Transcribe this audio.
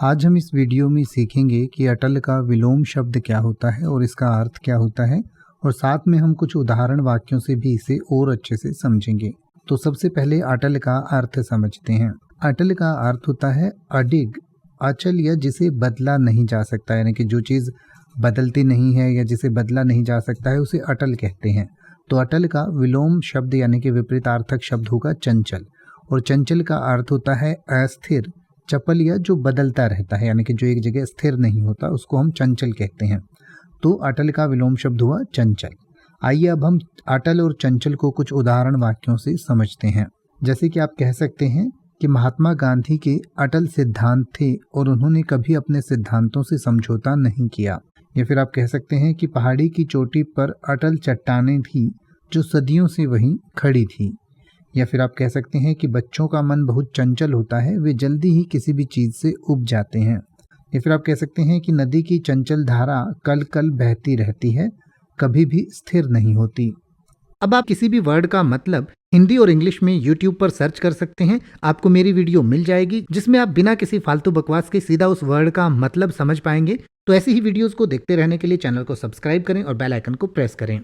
आज हम इस वीडियो में सीखेंगे कि अटल का विलोम शब्द क्या होता है और इसका अर्थ क्या होता है, और साथ में हम कुछ उदाहरण वाक्यों से भी इसे और अच्छे से समझेंगे। तो सबसे पहले अटल का अर्थ समझते हैं। अटल का अर्थ होता है अडिग, अचल या जिसे बदला नहीं जा सकता, यानी कि जो चीज़ बदलती नहीं है या जिसे बदला नहीं जा सकता है उसे अटल कहते हैं। तो अटल का विलोम शब्द यानी कि विपरीतार्थक शब्द होगा चंचल, और चंचल का अर्थ होता है अस्थिर, चपल या जो बदलता रहता है, यानी कि जो एक जगह स्थिर नहीं होता उसको हम चंचल कहते हैं। तो अटल का विलोम शब्द हुआ चंचल। आइए अब हम अटल और चंचल को कुछ उदाहरण वाक्यों से समझते हैं। जैसे कि आप कह सकते हैं कि महात्मा गांधी के अटल सिद्धांत थे और उन्होंने कभी अपने सिद्धांतों से समझौता नहीं किया। या फिर आप कह सकते हैं कि पहाड़ी की चोटी पर अटल चट्टानें थी जो सदियों से वहीं खड़ी थी। या फिर आप कह सकते हैं कि बच्चों का मन बहुत चंचल होता है, वे जल्दी ही किसी भी चीज़ से उब जाते हैं। या फिर आप कह सकते हैं कि नदी की चंचल धारा कल कल बहती रहती है, कभी भी स्थिर नहीं होती। अब आप किसी भी वर्ड का मतलब हिंदी और इंग्लिश में YouTube पर सर्च कर सकते हैं। आपको मेरी वीडियो मिल जाएगी जिसमें आप बिना किसी फालतू बकवास के सीधा उस वर्ड का मतलब समझ पाएंगे। तो ऐसी ही वीडियोस को देखते रहने के लिए चैनल को सब्सक्राइब करें और बेल आइकन को प्रेस करें।